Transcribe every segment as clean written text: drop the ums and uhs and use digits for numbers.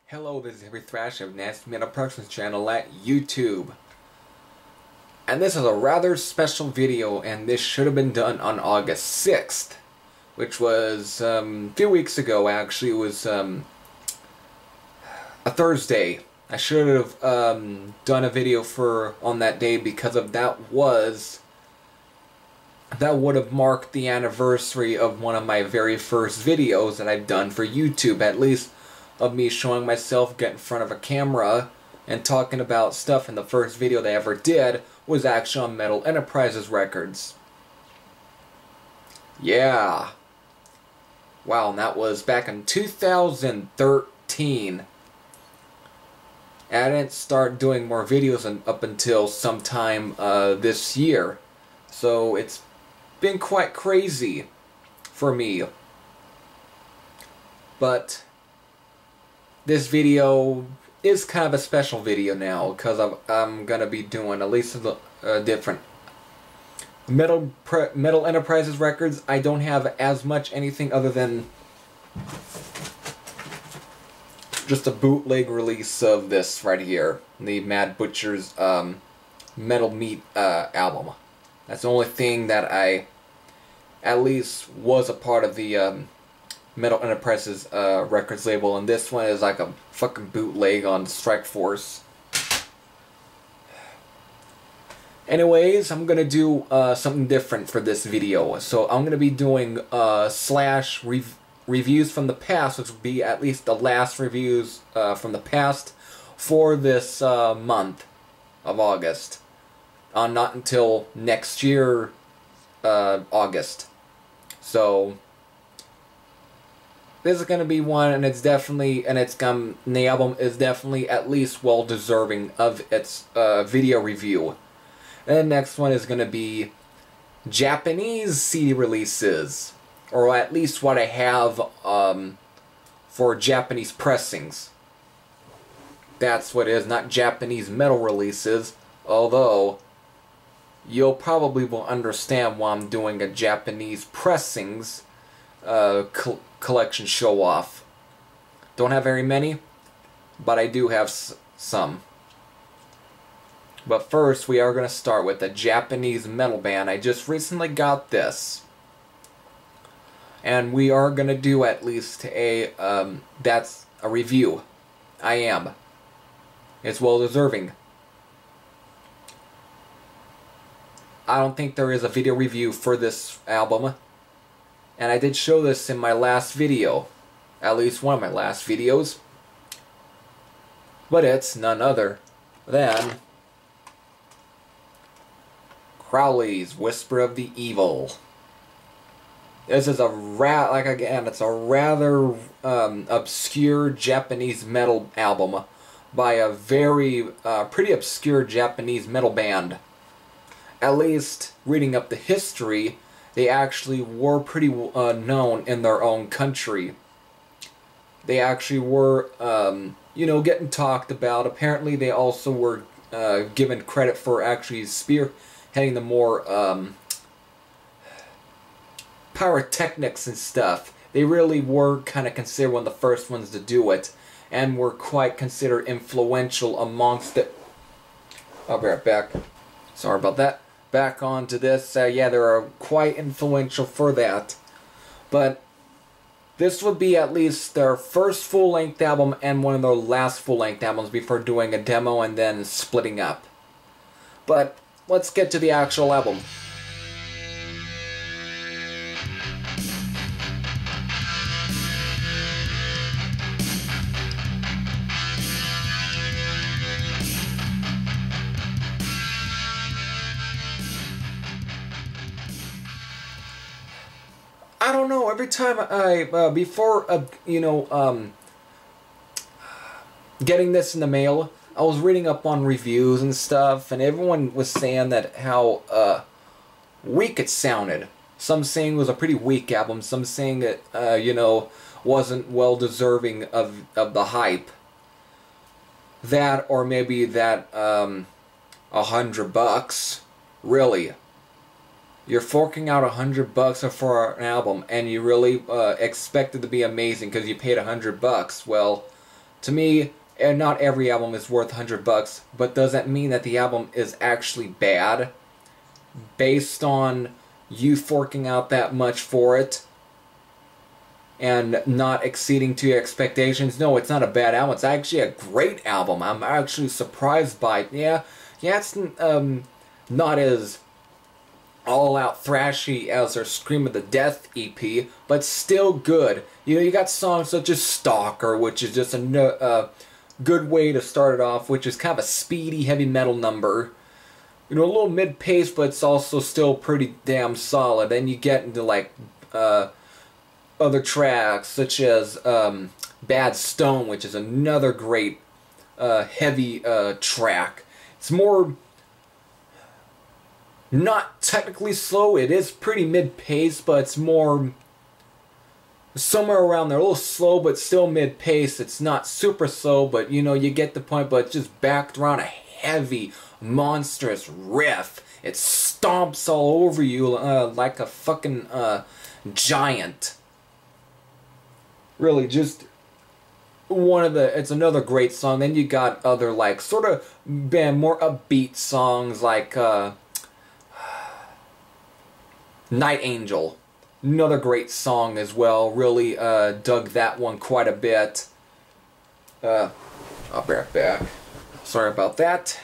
Hello, this is Heavy-Psyche of Nasty Metal Productions channel at YouTube. And this is a rather special video, and this should have been done on August 6th. Which was, a few weeks ago actually. It was, a Thursday. I should have, done a video on that day because that would have marked the anniversary of one of my very first videos that I've done for YouTube, at least of me showing myself get in front of a camera and talking about stuff. In the first video they ever did was actually on Metal Enterprises Records. Yeah. Wow, and that was back in 2013. And I didn't start doing more videos up until sometime this year. So it's been quite crazy for me. But this video is kind of a special video now, because I'm going to be doing at least a different Metal Enterprises Records. I don't have as much anything other than just a bootleg release of this right here, the Mad Butcher's Metal Meat album. That's the only thing that I at least was a part of the Metal Enterprises Records label, and this one is like a fucking bootleg on Strike Force. Anyways, I'm gonna do something different for this video. So I'm gonna be doing reviews from the past, which will be at least the last reviews from the past for this month of August. Not until next year, August. So this is going to be one, and it's definitely, the album is definitely at least well deserving of its video review. And the next one is going to be Japanese CD releases, or at least what I have for Japanese pressings. That's what it is, not Japanese metal releases, although you'll probably will understand why I'm doing a Japanese pressings collection show off. Don't have very many, but I do have some. But first, we are going to start with a Japanese metal band. I just recently got this, and we are going to do at least that's a review. I am. It's well deserving. I don't think there is a video review for this album, and I did show this in my last video, at least one of my last videos, but it's none other than Crowley's Whisper of the Evil. This is it's a rather obscure Japanese metal album by a very pretty obscure Japanese metal band. At least, reading up the history, they actually were pretty known in their own country. They actually were, getting talked about. Apparently, they also were given credit for actually spearheading the more pyrotechnics and stuff. They really were kind of considered one of the first ones to do it, and were quite considered influential amongst it. I'll be right back. Sorry about that. Back on to this. Yeah, they are quite influential for that. But this would be at least their first full-length album and one of their last full-length albums before doing a demo and then splitting up. But let's get to the actual album. I don't know, every time before, getting this in the mail, I was reading up on reviews and stuff, and everyone was saying that how, weak it sounded. Some saying it was a pretty weak album, some saying it, wasn't well deserving of the hype. That, or maybe that, $100, really. You're forking out $100 for an album, and you really expect it to be amazing because you paid $100. Well, To me, and not every album is worth $100, but does that mean that the album is actually bad based on you forking out that much for it and not exceeding to your expectations? No, it's not a bad album. It's actually a great album. I'm actually surprised by it. Yeah, it's not as all-out thrashy as their Scream of the Death EP, but still good. You know, you got songs such as Stalker, which is just a good way to start it off, which is kind of a speedy heavy metal number. You know, a little mid-pace, but it's also still pretty damn solid. Then you get into, like, other tracks, such as Bad Stone, which is another great heavy track. It's more not technically slow. It is pretty mid-pace, but it's more somewhere around there. A little slow, but still mid-pace. It's not super slow, but you know, you get the point. But it's just backed around a heavy, monstrous riff. It stomps all over you like a fucking giant. Really, just it's another great song. Then you got other, like, sort of more upbeat songs, like Night Angel. Another great song as well. Really dug that one quite a bit. I'll be right back. Sorry about that.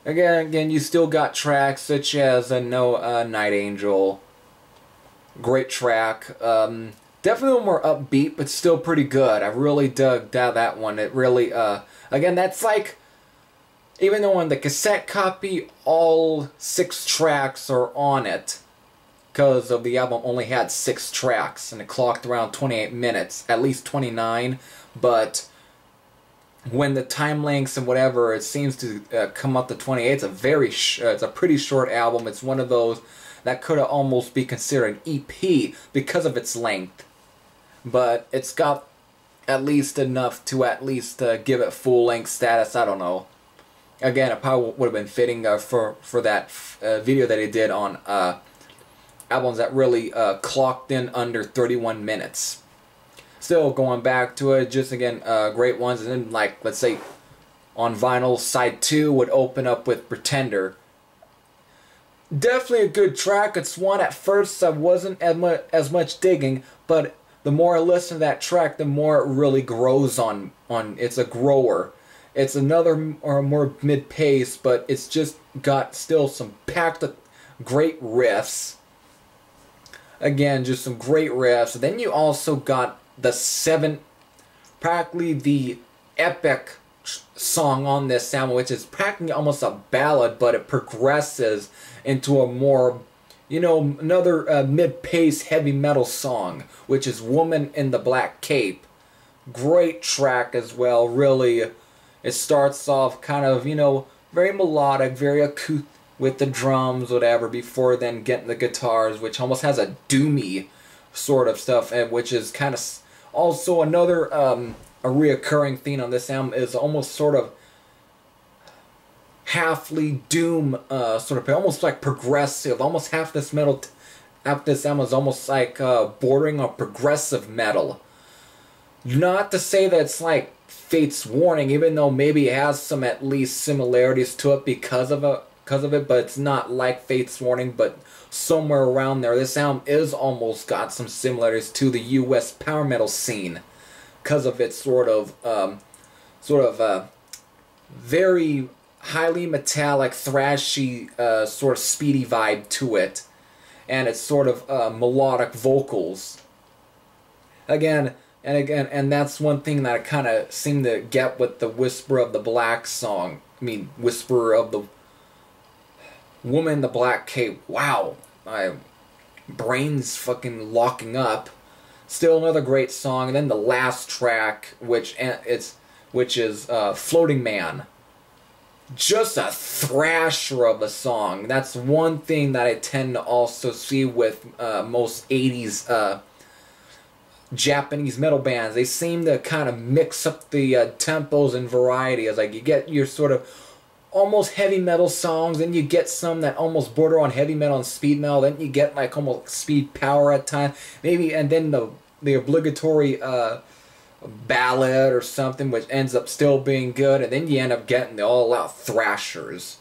Again, you still got tracks such as Night Angel. Great track. Definitely more upbeat, but still pretty good. I really dug that one. It really, again, that's like, even though on the cassette copy, all 6 tracks are on it, because of the album only had 6 tracks, and it clocked around 28 minutes, at least 29, but when the time lengths and whatever, it seems to come up to 28. It's it's a pretty short album. It's one of those that could almost be considered an EP because of its length. But it's got at least enough to at least give it full-length status. I don't know. Again, it probably would have been fitting for that video that he did on albums that really clocked in under 31 minutes. Still, going back to it, just again, great ones. And then, like, let's say, on vinyl, side 2 would open up with Pretender. Definitely a good track. It's one at first I wasn't as much digging, but the more I listen to that track, the more it really grows on it's a grower. It's another or more mid-pace, but it's just got still some packed great riffs. Again, just some great riffs. Then you also got practically the epic song on this album, which is practically almost a ballad, but it progresses into a more, another mid-pace heavy metal song, which is Woman in the Black Cape. Great track as well, really. It starts off kind of, very melodic, very acoustic with the drums, whatever, before then getting the guitars, which almost has a doomy sort of stuff, which is kind of also another a reoccurring theme on this album is almost sort of halfly doom sort of, almost like progressive. Almost half this album is almost like bordering on progressive metal. Not to say that it's like Fate's Warning, even though maybe it has some at least similarities to it because of it, but it's not like Fate's Warning, but somewhere around there. This album is almost got some similarities to the U.S. power metal scene because of its sort of very highly metallic, thrashy, sort of speedy vibe to it, and its sort of melodic vocals. And that's one thing that I kind of seem to get with the Whisper of the Black song. Whisper of the Woman in the Black Cape. Wow, my brain's fucking locking up. Still another great song. And then the last track, which is Floating Man. Just a thrasher of a song. That's one thing that I tend to also see with most 80s Japanese metal bands. They seem to kind of mix up the tempos and variety. As like you get your sort of almost heavy metal songs, then you get some that almost border on heavy metal and speed metal, then you get like almost speed power at times, maybe, and then the obligatory ballad or something, which ends up still being good, and then you end up getting the all-out thrashers.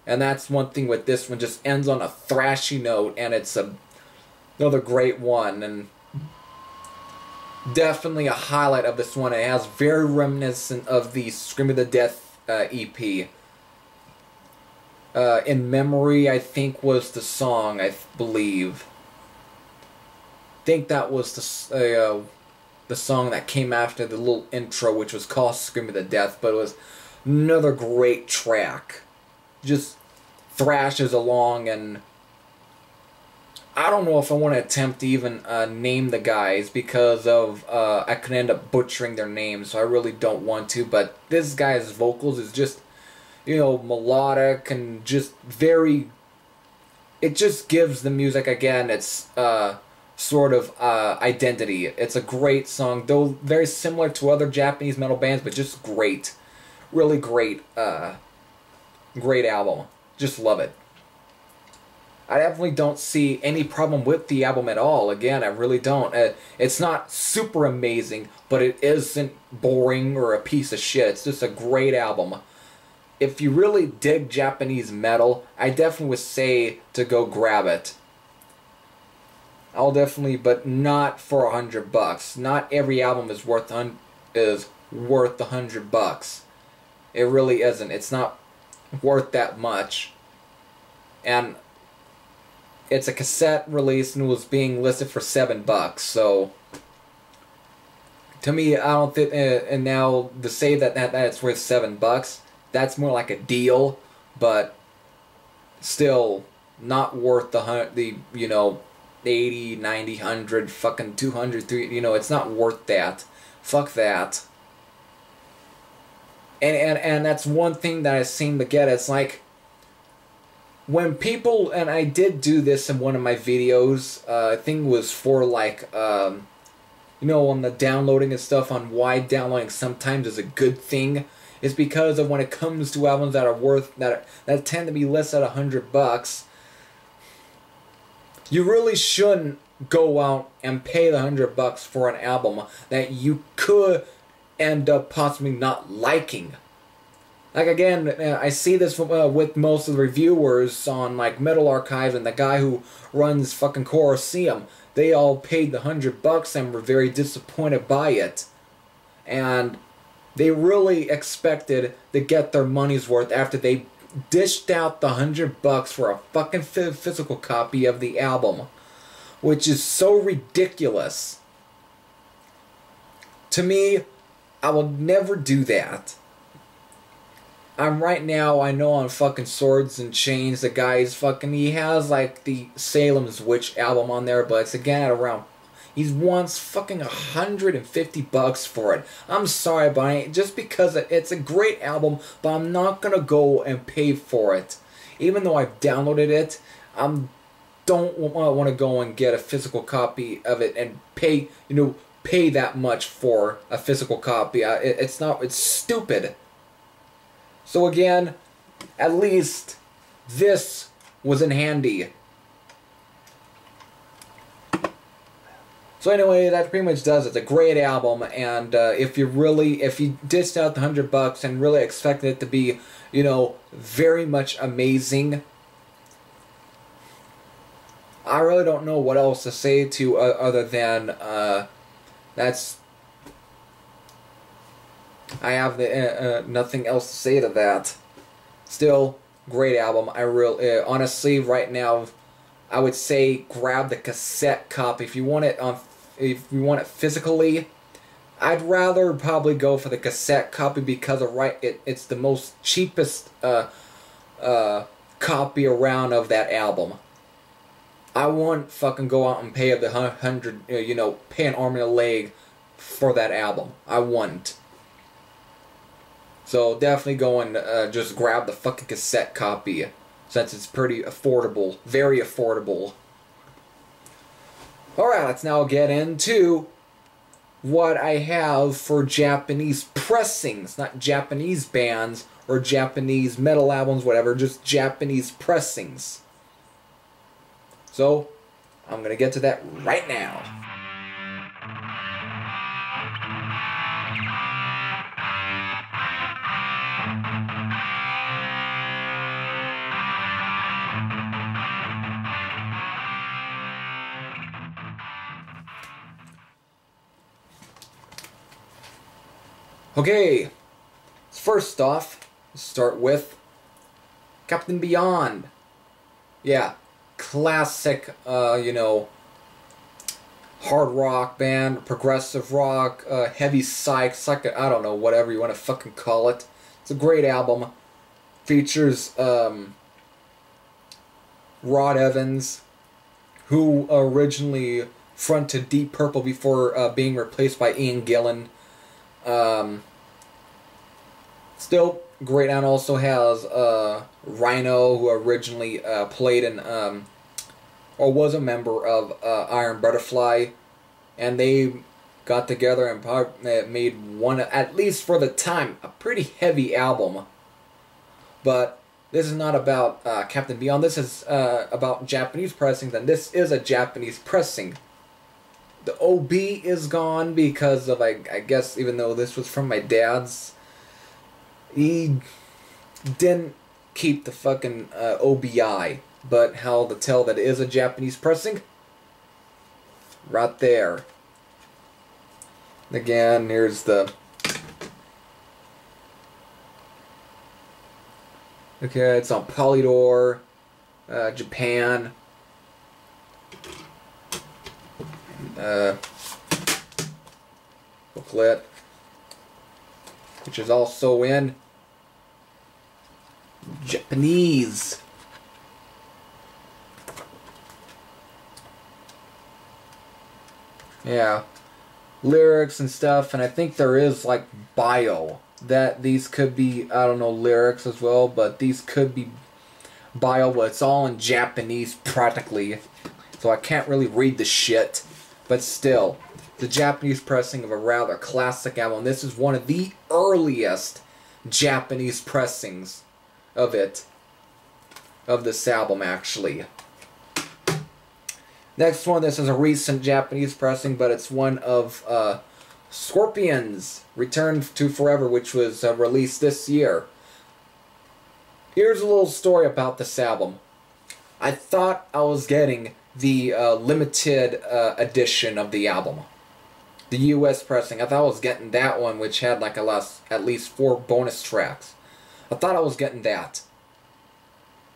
And that's one thing with this one, just ends on a thrashy note, and it's another great one, and definitely a highlight of this one. It has very reminiscent of the Scream of the Death EP. In Memory, I think, was the song, I believe. I think that was the song that came after the little intro, which was called Scream of the Death, but it was another great track. Just thrashes along, and I don't know if I want to attempt to even name the guys, because of I could end up butchering their names, so I really don't want to, but this guy's vocals is just, you know, melodic and just very, it just gives the music, again, its sort of identity. It's a great song, though very similar to other Japanese metal bands, but just great. Really great, great album. Just love it. I definitely don't see any problem with the album at all. Again, I really don't. It's not super amazing, but it isn't boring or a piece of shit. It's just a great album. If you really dig Japanese metal, I definitely would say to go grab it. I'll definitely, but not for $100. Not every album is worth $100. It really isn't. It's not worth that much. And it's a cassette release and was being listed for $7. So to me, I don't think. And now to say that it's worth $7. That's more like a deal, but still not worth the you know, 80, 90, 100, fucking 200, 300, you know, it's not worth that. Fuck that. And that's one thing that I seem to get. It's like, when people, and I did do this in one of my videos, I think it was for like, you know, on the downloading and stuff, on why downloading sometimes is a good thing. Is because of when it comes to albums that are worth, that tend to be listed at $100, you really shouldn't go out and pay the $100 for an album that you could end up possibly not liking. Like, again, I see this with most of the reviewers on like Metal Archive, and the guy who runs fucking Colosseum. They all paid the $100 and were very disappointed by it, and they really expected to get their money's worth after they dished out the $100 for a fucking physical copy of the album, which is so ridiculous. To me, I will never do that. I'm right now, I know on fucking Swords and Chains, the guy's fucking, he has like the Salem's Witch album on there, but it's again at around, he wants fucking $150 for it. I'm sorry, but just because it's a great album, but I'm not gonna go and pay for it. Even though I've downloaded it, I don't want to go and get a physical copy of it and pay, you know, pay that much for a physical copy. It's stupid. So again, at least this was in handy. So anyway, that pretty much does it. It's a great album, and if you dished out the $100 and really expected it to be, you know, very much amazing, I really don't know what else to say to other than that's. I have nothing else to say to that. Still, great album. I really, honestly, right now, I would say grab the cassette copy if you want it physically. I'd rather probably go for the cassette copy because it's the most cheapest copy around of that album. I won't fucking go out and pay the $100, you know, pay an arm and a leg for that album. I wouldn't. So definitely go and just grab the fucking cassette copy, since it's pretty affordable, very affordable. Alright, let's now get into what I have for Japanese pressings, not Japanese bands or Japanese metal albums, whatever, just Japanese pressings. So, I'm gonna get to that right now. Okay, first off, start with Captain Beyond. Yeah, classic, you know, hard rock band, progressive rock, Heavy-Psyche, I don't know, whatever you want to fucking call it. It's a great album. Features Rod Evans, who originally fronted Deep Purple before being replaced by Ian Gillan. Still great, and also has Rhino, who originally played in or was a member of Iron Butterfly, and they got together and made one, at least for the time, a pretty heavy album. But this is not about Captain Beyond. This is about Japanese pressings, and this is a Japanese pressing. The OB is gone because of, I guess, even though this was from my dad's, he didn't keep the fucking OBI. But how to tell that it is a Japanese pressing? Right there. Again, here's the... Okay, it's on Polydor, Japan. Booklet, which is also in Japanese. Yeah, lyrics and stuff, and I think there is like bio that these could be, I don't know, lyrics as well, but these could be bio, but it's all in Japanese practically, so I can't really read the shit, but still, the Japanese pressing of a rather classic album. This is one of the earliest Japanese pressings of it, of this album actually. Next one, this is a recent Japanese pressing, but it's one of Scorpions' Return to Forever, which was released this year. Here's a little story about this album. I thought I was getting the limited edition of the album. The US pressing. I thought I was getting that one, which had like at least 4 bonus tracks. I thought I was getting that.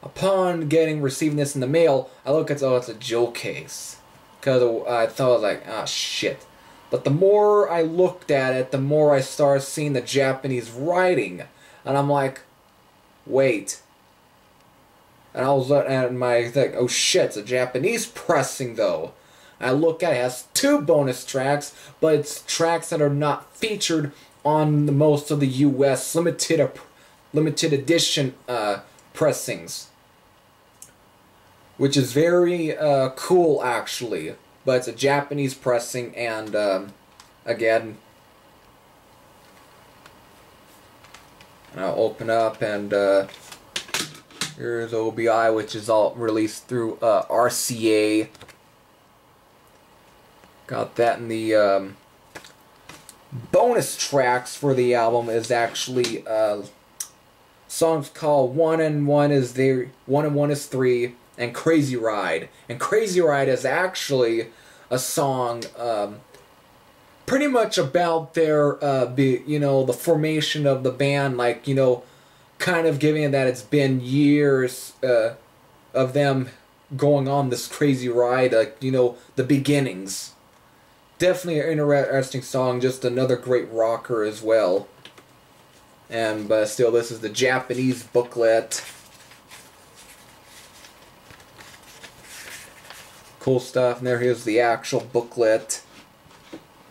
Upon receiving this in the mail, I look at, oh, it's a jewel case. Because I thought, I was like, ah, shit. But the more I looked at it, the more I started seeing the Japanese writing. And I'm like, wait. And I was looking at my thing, oh shit, it's a Japanese pressing though. And I look at it, it has 2 bonus tracks, but it's tracks that are not featured on most of the US limited edition pressings. Which is very cool, actually. But it's a Japanese pressing, and again, I'll open up, and here's OBI, which is all released through RCA. Got that in the bonus tracks for the album is actually songs called One and One is 3. And Crazy Ride. And Crazy Ride is actually a song pretty much about their, you know, the formation of the band, like, you know, kind of giving it that it's been years of them going on this crazy ride, like, you know, the beginnings. Definitely an interesting song, just another great rocker as well. And, but still, this is the Japanese booklet. Cool stuff, and here's the actual booklet.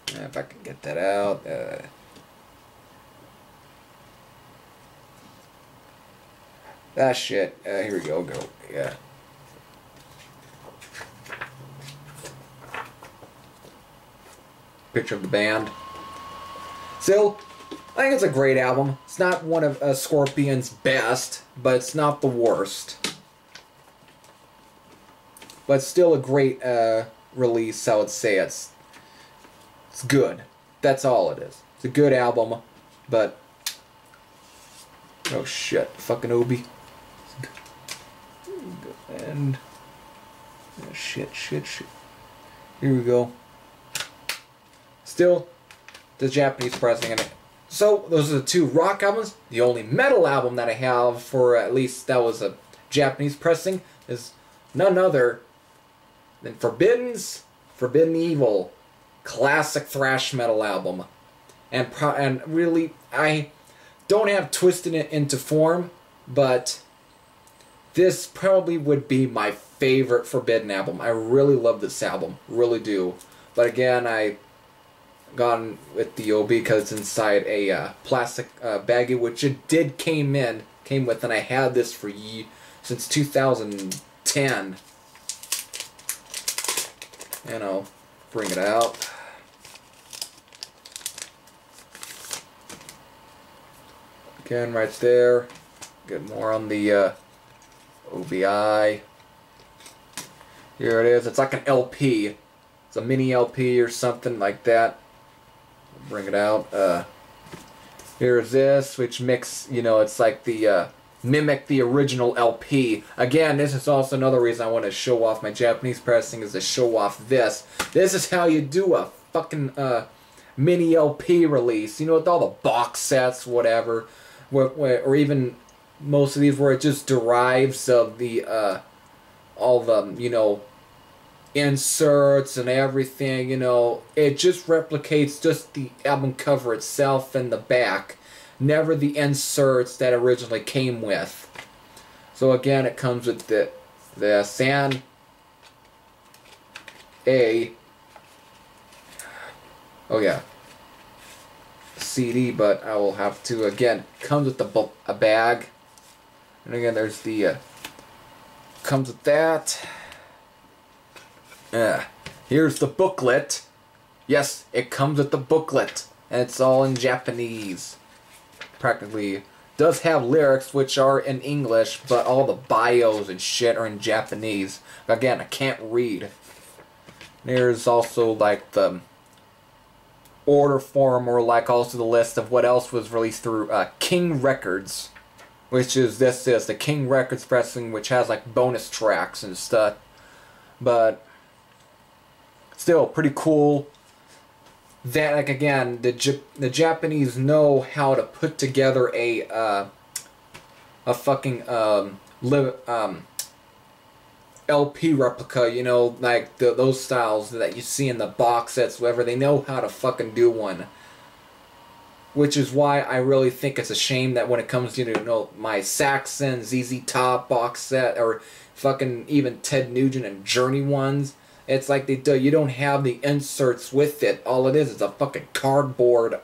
If I can get that out. Ah, shit. Here we go. Yeah. Picture of the band. Still, I think it's a great album. It's not one of Scorpion's best, but it's not the worst. But still a great release, I would say. It's good. That's all it is. It's a good album, but... Oh shit, fucking Obi. And... Oh, shit. Here we go. Still, the Japanese pressing, and So those are the two rock albums. The only metal album that I have, for at least that was a Japanese pressing, is none other than Forbidden Evil, classic thrash metal album. And really, I don't have twisted it into form, but this probably would be my favorite Forbidden album. I really love this album, really do. But again, I gone with the OB because it's inside a plastic baggie, which it did came with, and I had this for since 2010. And I'll bring it out. Again, right there. Get more on the OBI. Here it is. It's like an LP. It's a mini LP or something like that. Bring it out. Here's this, which it's like the mimic the original LP. Again, this is also another reason I want to show off my Japanese pressing, is to show off this. This is how you do a fucking mini LP release. With all the box sets, whatever, or even most of these where it just derives of the all the inserts and everything. It just replicates just the album cover itself and the back, never the inserts that originally came with. So again, it comes with this and CD, but I will have to, again, comes with a bag, and again there's the comes with that. Here's the booklet. Yes, it comes with the booklet, and it's all in Japanese. Practically does have lyrics which are in English, but all the bios and shit are in Japanese. Again, I can't read. There's also like the order form, or like also the list of what else was released through King Records, which is the King Records pressing, which has like bonus tracks and stuff. But still pretty cool. That, like, again, the Japanese know how to put together a fucking LP replica, like those styles that you see in the box sets, whatever. They know how to fucking do one. Which is why I really think it's a shame that when it comes to, my Saxon, ZZ Top box set, or fucking even Ted Nugent and Journey ones, it's like you don't have the inserts with it. All it is a fucking cardboard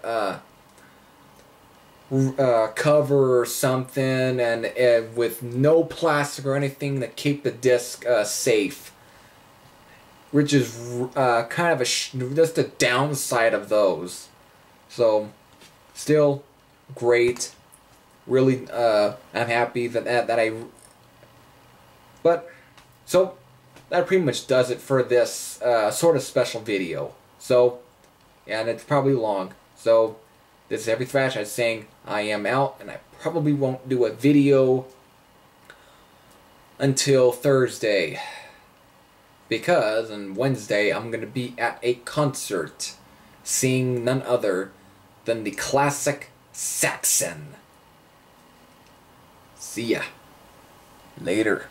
cover or something, and with no plastic or anything to keep the disc safe. Which is kind of just a downside of those. So, still great. Really, I'm happy so that pretty much does it for this sort of special video. So, and it's probably long. So, this is Heavy Thrash. I was saying I am out, and I probably won't do a video until Thursday, because on Wednesday I'm going to be at a concert seeing none other than the classic Saxon. See ya. Later.